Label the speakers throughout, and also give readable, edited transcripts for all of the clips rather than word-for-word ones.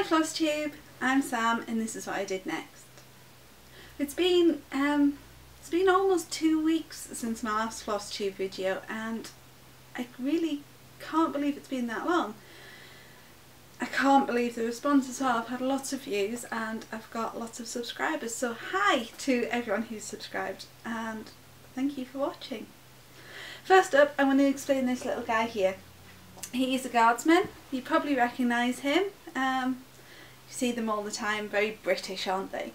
Speaker 1: Hi Floss Tube, I'm Sam and this is what I did next. It's been almost 2 weeks since my last Floss Tube video and I really can't believe it's been that long. I can't believe the response as well. I've had lots of views and I've got lots of subscribers, so hi to everyone who's subscribed and thank you for watching. First up, I want to explain this little guy here. He is a guardsman. You probably recognise him. You see them all the time, very British, aren't they?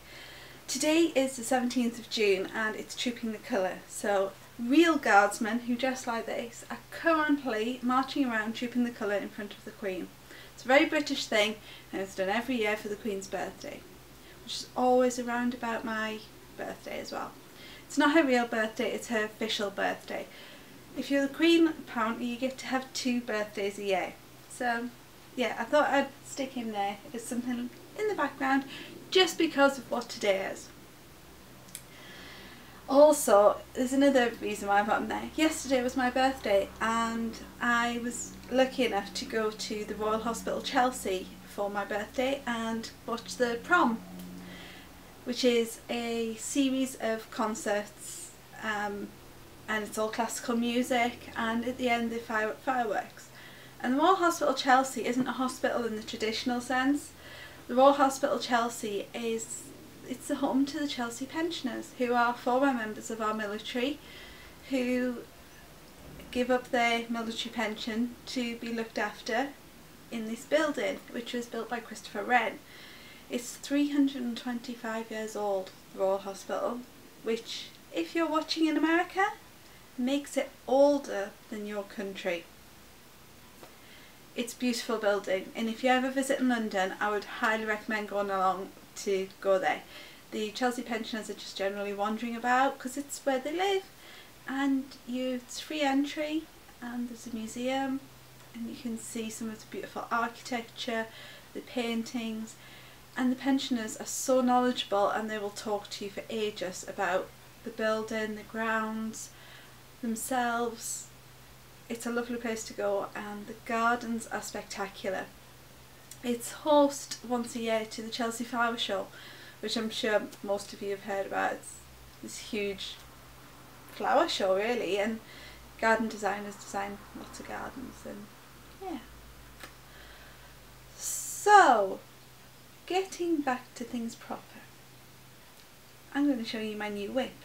Speaker 1: Today is the 17th of June and it's Trooping the Colour. So real guardsmen who dress like this are currently marching around trooping the colour in front of the Queen. It's a very British thing and it's done every year for the Queen's birthday, which is always around about my birthday as well. It's not her real birthday, it's her official birthday. If you're the Queen, apparently you get to have 2 birthdays a year. So yeah, I thought I'd stick him there as something in the background just because of what today is. Also, there's another reason why I put him there. Yesterday was my birthday and I was lucky enough to go to the Royal Hospital Chelsea for my birthday and watch the prom, which is a series of concerts and it's all classical music, and at the end they fire up fireworks. And the Royal Hospital Chelsea isn't a hospital in the traditional sense. The Royal Hospital Chelsea it's the home to the Chelsea pensioners, who are former members of our military who give up their military pension to be looked after in this building, which was built by Christopher Wren. It's 325 years old, the Royal Hospital, which, if you're watching in America, makes it older than your country. It's a beautiful building, and if you ever visit in London, I would highly recommend going along to go there. The Chelsea pensioners are just generally wandering about because it's where they live, and it's free entry, and there's a museum and you can see some of the beautiful architecture, the paintings, and the pensioners are so knowledgeable and they will talk to you for ages about the building, the grounds themselves. It's a lovely place to go and the gardens are spectacular. It's host once a year to the Chelsea Flower Show, which I'm sure most of you have heard about. It's this huge flower show really, and garden designers design lots of gardens, and yeah. So, getting back to things proper, I'm going to show you my new whip.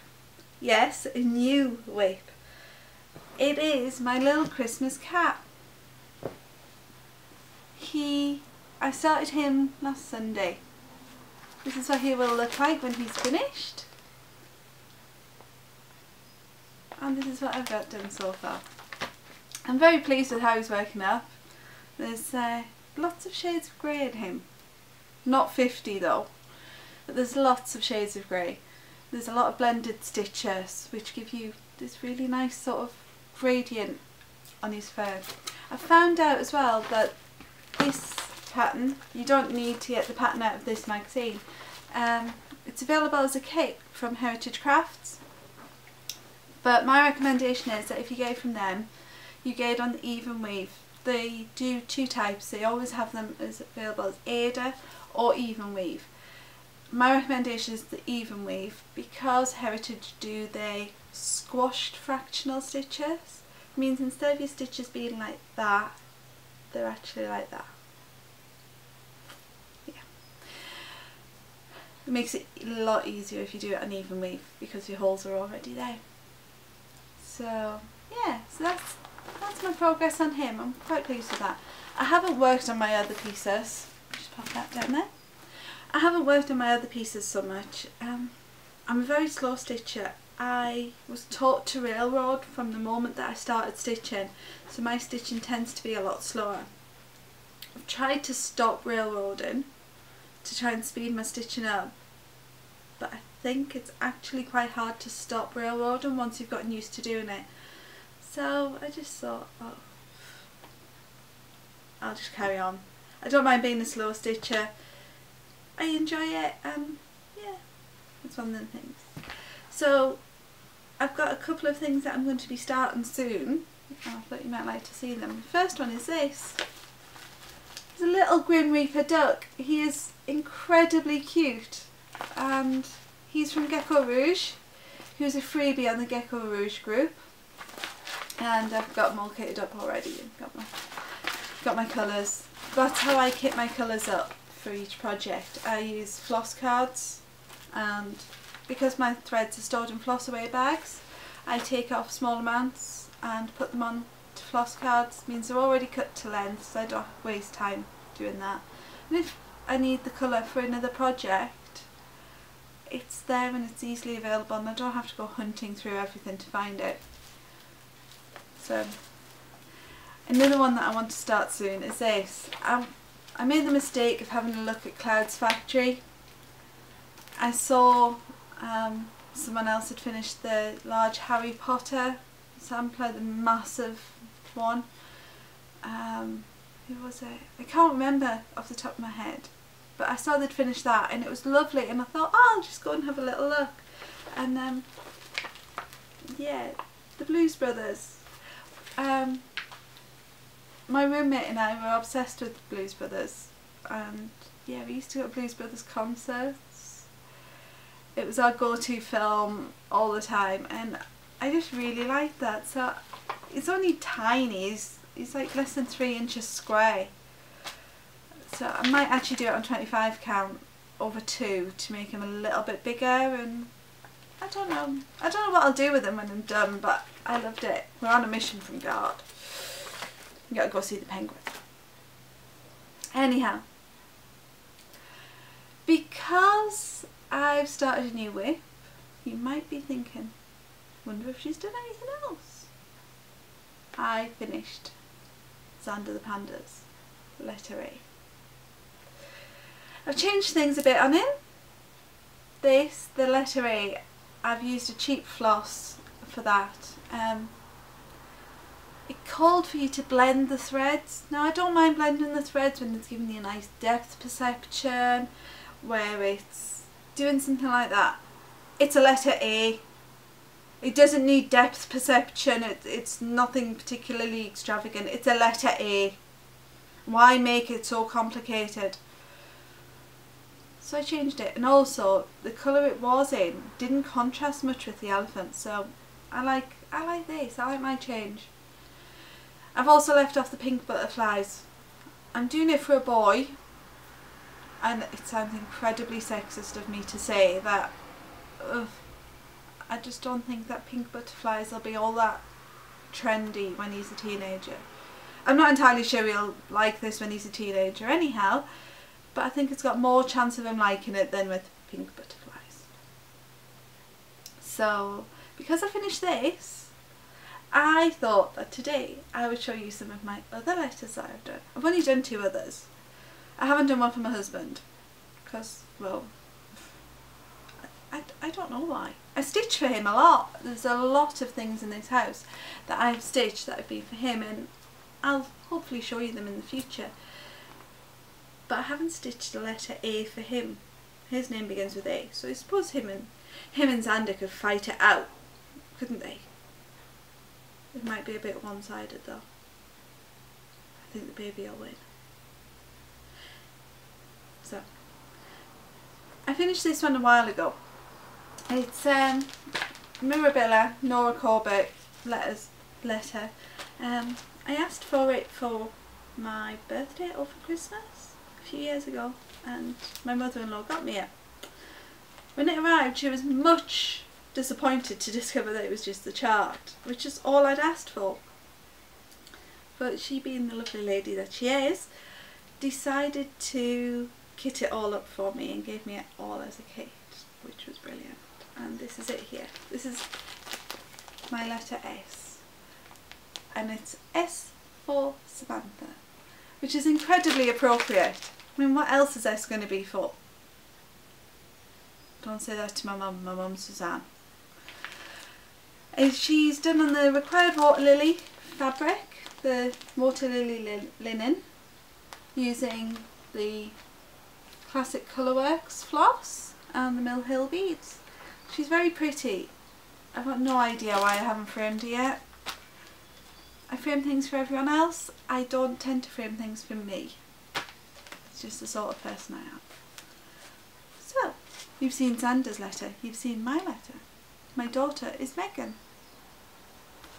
Speaker 1: Yes, a new whip. It is my little Christmas cat. I started him last Sunday. This is what he will look like when he's finished. And this is what I've got done so far. I'm very pleased with how he's working up. There's lots of shades of grey in him. Not 50 though, but there's lots of shades of grey. There's a lot of blended stitches which give you this really nice sort of gradient on his fur. I found out as well that this pattern, you don't need to get the pattern out of this magazine. It's available as a kit from Heritage Crafts, but my recommendation is that if you get it from them, you get it on the even weave. They do 2 types. They always have them as available as Ada or even weave. My recommendation is the even weave because Heritage do their squashed fractional stitches. It means instead of your stitches being like that, they're actually like that. Yeah. It makes it a lot easier if you do it on even weave because your holes are already there. So yeah, so that's my progress on him. I'm quite pleased with that. I haven't worked on my other pieces. Just pop that down there. I haven't worked on my other pieces so much. I'm a very slow stitcher. I was taught to railroad from the moment that I started stitching, so my stitching tends to be a lot slower. I've tried to stop railroading to try and speed my stitching up, but I think it's actually quite hard to stop railroading once you've gotten used to doing it. So I just thought, oh, I'll just carry on. I don't mind being a slow stitcher. I enjoy it, and yeah, it's one of the things. So I've got a couple of things that I'm going to be starting soon. I thought you might like to see them. The first one is this. There's a little Grim Reaper duck. He is incredibly cute, and he's from Gecko Rouge. He was a freebie on the Gecko Rouge group, and I've got them all kitted up already. Got my colours. That's how I kit my colours up for each project. I use floss cards, and because my threads are stored in floss away bags, I take off small amounts and put them on to floss cards. Means they're already cut to length, so I don't waste time doing that. And if I need the colour for another project, it's there and it's easily available, and I don't have to go hunting through everything to find it. So another one that I want to start soon is this. I made the mistake of having a look at Cloud's Factory. I saw someone else had finished the large Harry Potter sampler, the massive one. Who was it? I can't remember off the top of my head, but I saw they'd finished that and it was lovely, and I thought, oh, I'll just go and have a little look. And yeah, the Blues Brothers. My roommate and I were obsessed with the Blues Brothers, and yeah, we used to go to Blues Brothers concerts. It was our go-to film all the time, and I just really liked that. So it's only tiny, it's like less than 3 inches square. So I might actually do it on 25 count over 2 to make him a little bit bigger, and I don't know what I'll do with him when I'm done, but I loved it. We're on a mission from God. We gotta go see the penguin. Anyhow, because I've started a new whip, you might be thinking, wonder if she's done anything else. I finished Xander the Panda's letter A. I've changed things a bit on him. The letter A, I've used a cheap floss for that. It called for you to blend the threads. Now I don't mind blending the threads when it's giving you a nice depth perception, where it's doing something like that. It's a letter A. It doesn't need depth perception, it's nothing particularly extravagant. It's a letter A. Why make it so complicated? So I changed it, and also the colour it was in didn't contrast much with the elephant, so I like this, I like my change. I've also left off the pink butterflies. I'm doing it for a boy, and it sounds incredibly sexist of me to say that. I just don't think that pink butterflies will be all that trendy when he's a teenager. I'm not entirely sure he'll like this when he's a teenager anyhow, but I think it's got more chance of him liking it than with pink butterflies. So because I finished this, I thought that today I would show you some of my other letters that I've done. I've only done 2 others. I haven't done one for my husband because, well, I don't know why. I stitch for him a lot. There's a lot of things in this house that I've stitched that have been for him, and I'll hopefully show you them in the future. But I haven't stitched a letter A for him. His name begins with A, so I suppose him and Xander could fight it out, couldn't they? It might be a bit one-sided though. I think the baby will win. So I finished this one a while ago. It's Mirabella Nora Corbett letter. I asked for it for my birthday or for Christmas a few years ago, and my mother-in-law got me it. When it arrived, she was much disappointed to discover that it was just the chart, which is all I'd asked for. But she, being the lovely lady that she is, decided to kit it all up for me and gave me it all as a kit, which was brilliant. And this is it here. This is my letter S, and it's S for Samantha, which is incredibly appropriate. I mean, what else is S going to be for? Don't say that to my mum. My mum's Suzanne. She's done on the required water lily fabric, the water lily linen, using the classic Colourworks floss and the Mill Hill beads. She's very pretty. I've got no idea why I haven't framed her yet. I frame things for everyone else. I don't tend to frame things for me. It's just the sort of person I am. So, you've seen Xander's letter, you've seen my letter. My daughter is Megan.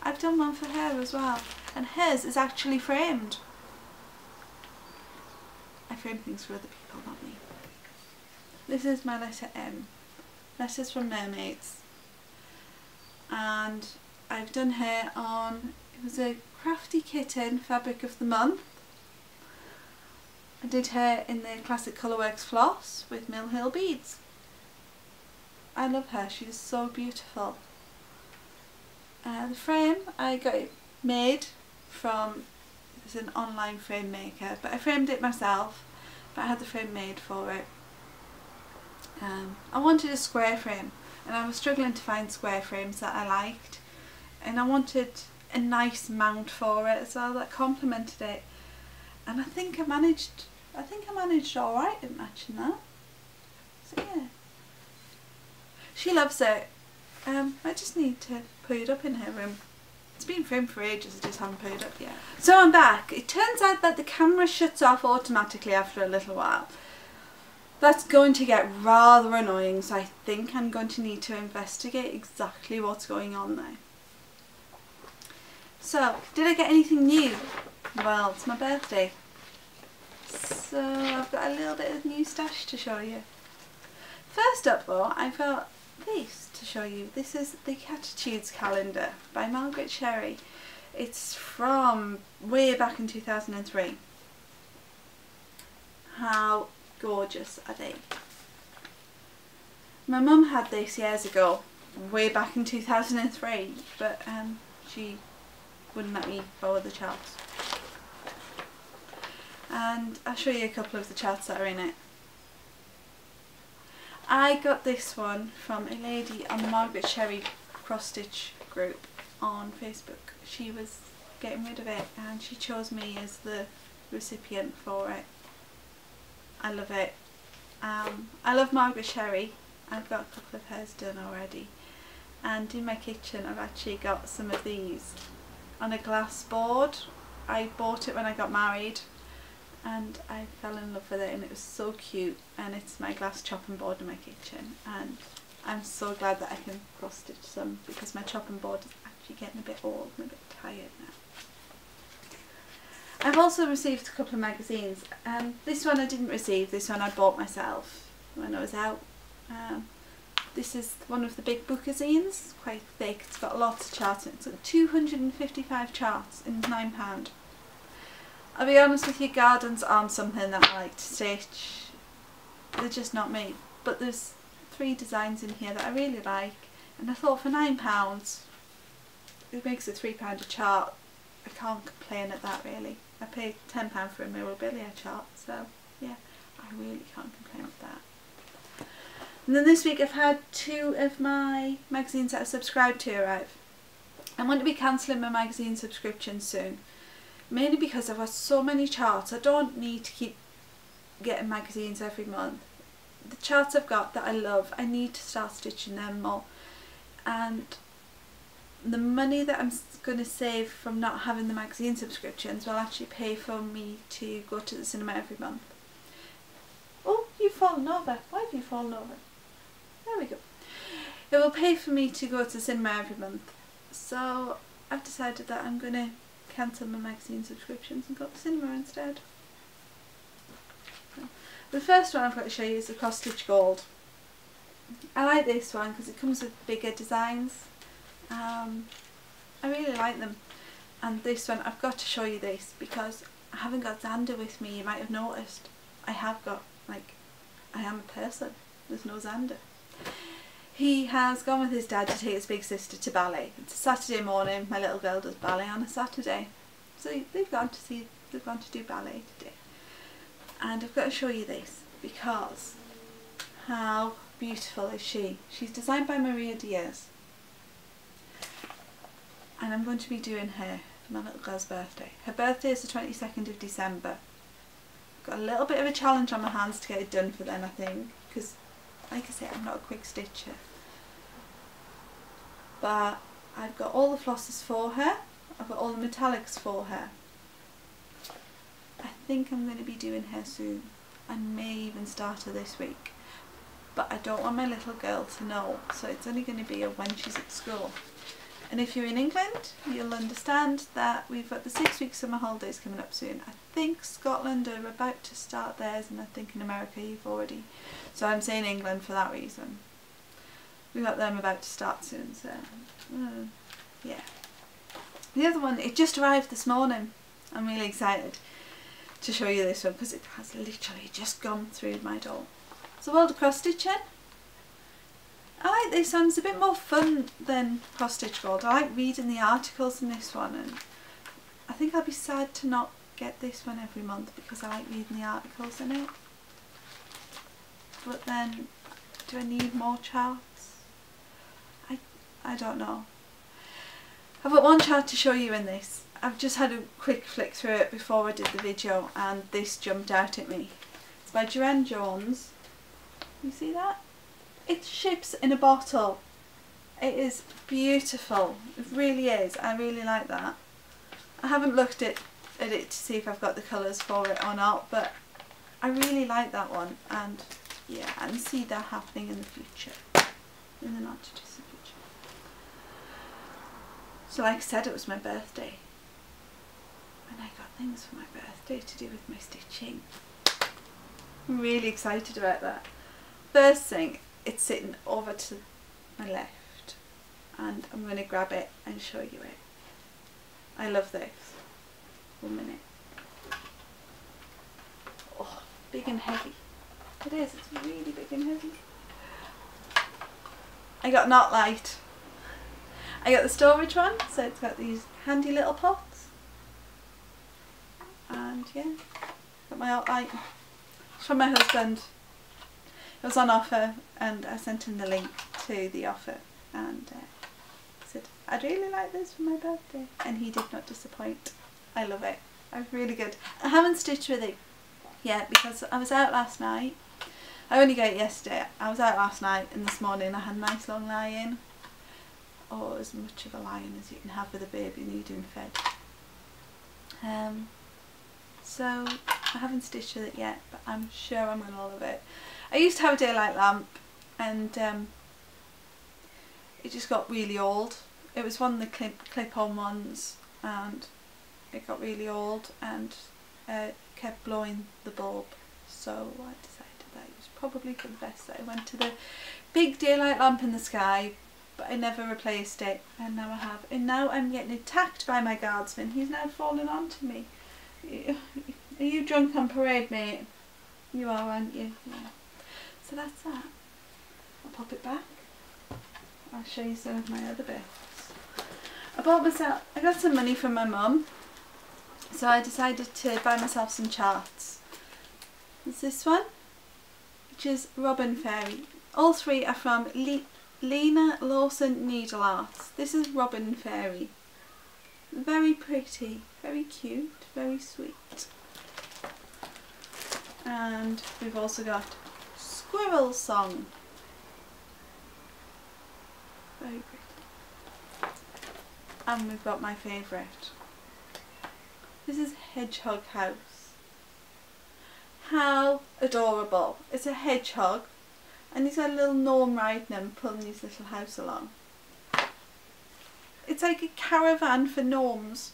Speaker 1: I've done one for her as well, and hers is actually framed. I frame things for other people, not me. This is my letter M. Letters from Mermaids. And I've done her on, it was a Crafty Kitten Fabric of the Month. I did her in the Classic Colourworks Floss with Mill Hill beads. I love her, she's so beautiful. The frame, I got it made from, it's an online frame maker, but I framed it myself, but I had the frame made for it. I wanted a square frame, and I was struggling to find square frames that I liked, and I wanted a nice mount for it as well that complemented it, and I think I managed alright at matching that. So yeah. She loves it. I just need to put it up in her room. It's been framed for ages, I just haven't put it up yet. So I'm back. It turns out that the camera shuts off automatically after a little while. That's going to get rather annoying, so I think I'm going to need to investigate exactly what's going on there. So, did I get anything new? Well, it's my birthday. So I've got a little bit of new stash to show you. First up though, I've got this to show you. This is the Catitudes calendar by Margaret Cherry. It's from way back in 2003. How gorgeous are they? My mum had this years ago, way back in 2003, but she wouldn't let me borrow the charts. And I'll show you a couple of the charts that are in it. I got this one from a lady on the Margaret Cherry cross stitch group on Facebook. She was getting rid of it and she chose me as the recipient for it. I love it. I love Margaret Cherry. I've got a couple of hers done already, and in my kitchen I've actually got some of these on a glass board. I bought it when I got married and I fell in love with it, and it was so cute, and it's my glass chopping board in my kitchen, and I'm so glad that I can cross stitch some because my chopping board is actually getting a bit old and a bit tired now. I've also received a couple of magazines. This one I didn't receive, this one I bought myself when I was out. This is one of the big bookazines, quite thick, it's got lots of charts in it. It's got 255 charts in £9. I'll be honest with you, gardens aren't something that I like to stitch. They're just not me. But there's 3 designs in here that I really like, and I thought for £9, it makes it £3 a chart. I can't complain at that really. I paid £10 for a Mirabilia chart, so yeah, I really can't complain with that. And then this week I've had 2 of my magazines that I subscribed to arrive. I'm going to be cancelling my magazine subscription soon, mainly because I've got so many charts. I don't need to keep getting magazines every month. The charts I've got that I love, I need to start stitching them more, and the money that I'm going to save from not having the magazine subscriptions will actually pay for me to go to the cinema every month. Oh, you've fallen over. Why have you fallen over? There we go. It will pay for me to go to the cinema every month. So I've decided that I'm going to cancel my magazine subscriptions and go to the cinema instead. The first one I've got to show you is the Cross Stitch Gold. I like this one because it comes with bigger designs. I really like them, and this one, I've got to show you this because I haven't got Xander with me. You might have noticed I have got, like, I am a person, there's no Xander. He has gone with his dad to take his big sister to ballet. It's a Saturday morning, my little girl does ballet on a Saturday, so they've gone to do ballet today. And I've got to show you this because how beautiful is she? She's designed by Maria Diaz. And I'm going to be doing her for my little girl's birthday. Her birthday is the 22nd of December. I've got a little bit of a challenge on my hands to get it done for then, I think, because like I say, I'm not a quick stitcher. But I've got all the flosses for her, I've got all the metallics for her. I think I'm going to be doing her soon. I may even start her this week. But I don't want my little girl to know, so it's only going to be when she's at school. And if you're in England, you'll understand that we've got the 6 week summer holidays coming up soon. I think Scotland are about to start theirs, and I think in America you've already. So I'm saying England for that reason. We've got them about to start soon, so yeah. The other one, it just arrived this morning. I'm really excited to show you this one because it has literally just gone through my door. It's a world of cross stitching. I like this one, it's a bit more fun than Cross Stitch Gold. I like reading the articles in this one, and I think I'll be sad to not get this one every month because I like reading the articles in it. But then, do I need more charts? I don't know. I've got one chart to show you in this. I've just had a quick flick through it before I did the video and this jumped out at me. It's by Joanne Jones. You see that? It's ships in a bottle. It is beautiful. It really is. I really like that. I haven't looked at it to see if I've got the colours for it or not, but I really like that one, and yeah, and see that happening in the future, in the not too distant future. So like I said, it was my birthday, and I got things for my birthday to do with my stitching. I'm really excited about that. First thing, it's sitting over to my left, and I'm going to grab it and show you it. I love this. 1 minute. Oh, big and heavy. It is, it's really big and heavy. I got Knot Light. I got the storage one, so it's got these handy little pots. And yeah, got my Knot Light. It's from my husband. It was on offer and I sent him the link to the offer, and said I'd really like this for my birthday, and he did not disappoint. I love it. It's really good. I haven't stitched with it yet because I was out last night. I only got it yesterday. I was out last night and this morning I had a nice long lie-in. Or as much of a lie-in as you can have with a baby needing fed. So I haven't stitched with it yet, but I'm sure I'm going to love it. I used to have a daylight lamp, and it just got really old. It was one of the clip-on ones, and it got really old and kept blowing the bulb. So I decided that it was probably for the best that I went to the big daylight lamp in the sky, but I never replaced it, and now I have. And now I'm getting attacked by my guardsman. He's now fallen onto me. Are you drunk on parade, mate? You are, aren't you? Yeah. So that's that. I'll pop it back. I'll show you some of my other bits. I got some money from my mum, so I decided to buy myself some charts. There's this one, which is Robin Fairy. All three are from Lena Lawson Needle Arts. This is Robin Fairy. Very pretty, very cute, very sweet. And we've also got Squirrel Song. Very pretty. And we've got my favourite. This is Hedgehog House. How adorable. It's a hedgehog, and he's got a little gnome riding him, pulling his little house along. It's like a caravan for gnomes.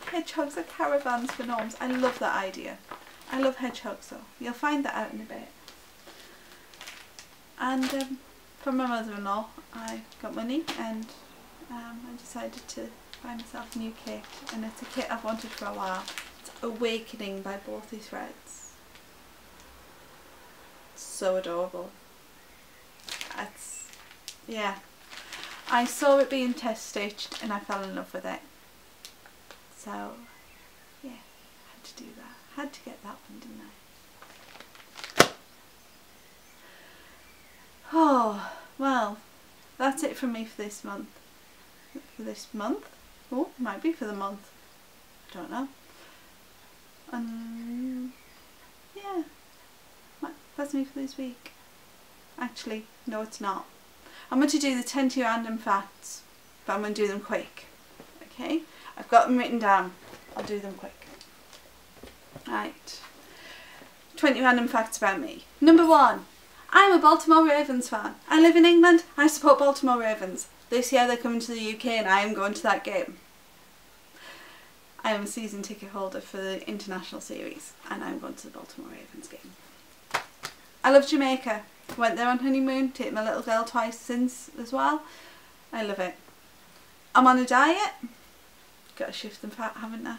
Speaker 1: Hedgehogs are caravans for gnomes. I love that idea. I love hedgehogs though. You'll find that out in a bit. And from my mother-in-law I got money, and I decided to buy myself a new kit, and it's a kit I've wanted for a while. It's Awakening by Both Threads. It's so adorable. It's, yeah. I saw it being test stitched and I fell in love with it. So yeah, I had to do that. I had to get that one, didn't I? Oh, well, that's it from me for this month. For this month? Oh, it might be for the month. I don't know. Yeah, that's me for this week. Actually, no it's not. I'm going to do the 10 random facts, but I'm going to do them quick. Okay? I've got them written down. I'll do them quick. Right. 20 random facts about me. Number 1. I'm a Baltimore Ravens fan. I live in England. I support Baltimore Ravens. This year they're coming to the UK and I am going to that game. I am a season ticket holder for the international series and I'm going to the Baltimore Ravens game. I love Jamaica. Went there on honeymoon, taken my little girl twice since as well. I love it. I'm on a diet. Got to shift them fat, haven't I?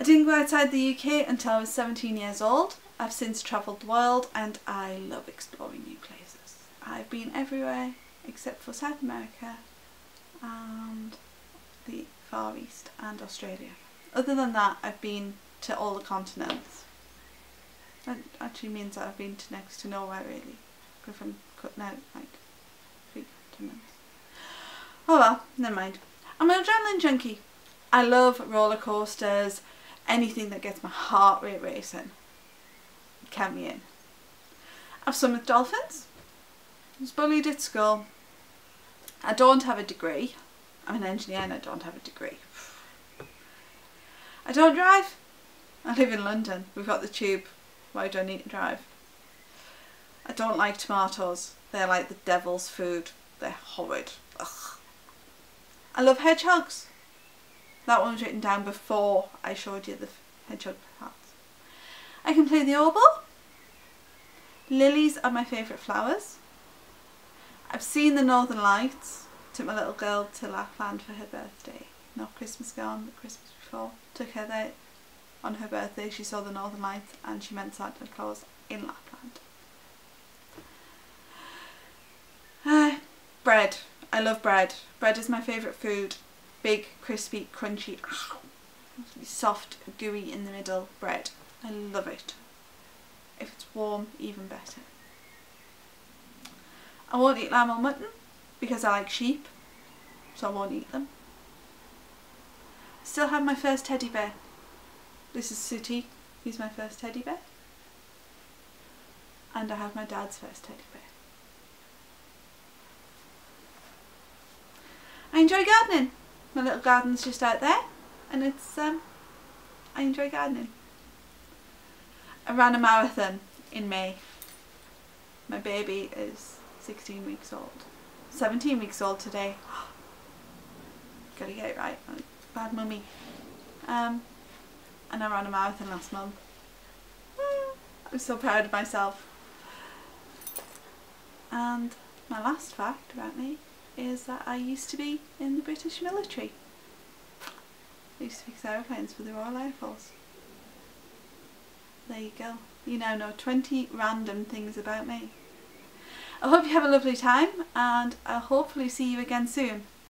Speaker 1: I didn't go outside the UK until I was 17 years old. I've since travelled the world and I love exploring new places. I've been everywhere except for South America and the Far East and Australia. Other than that, I've been to all the continents. That actually means that I've been to next to nowhere really, if I'm cutting out like 3 continents. Oh well, never mind. I'm an adrenaline junkie. I love roller coasters, anything that gets my heart rate racing. Count me in. I've swum with dolphins. I was bullied at school. I don't have a degree. I'm an engineer and I don't have a degree. I don't drive. I live in London. We've got the tube. Why do I need to drive? I don't like tomatoes. They're like the devil's food. They're horrid. Ugh. I love hedgehogs. That one was written down before I showed you the hedgehog parts. I can play the oboe. Lilies are my favourite flowers. I've seen the Northern Lights. Took my little girl to Lapland for her birthday. Not Christmas gone, but Christmas before. Took her there on her birthday. She saw the Northern Lights and she met Santa Claus in Lapland. Bread. I love bread. Bread is my favourite food. Big, crispy, crunchy, soft, gooey in the middle bread. I love it. If it's warm, even better. I won't eat lamb or mutton because I like sheep, so I won't eat them. I still have my first teddy bear. This is Sooty. He's my first teddy bear. And I have my dad's first teddy bear. I enjoy gardening. My little garden's just out there and it's I enjoy gardening. I ran a marathon in May. My baby is 16 weeks old. 17 weeks old today. Gotta get it right. Bad mummy. And I ran a marathon last month. I'm so proud of myself. And my last fact about me is that I used to be in the British military. I used to fix aeroplanes for the Royal Air Force. There you go. You now know 20 random things about me. I hope you have a lovely time and I'll hopefully see you again soon.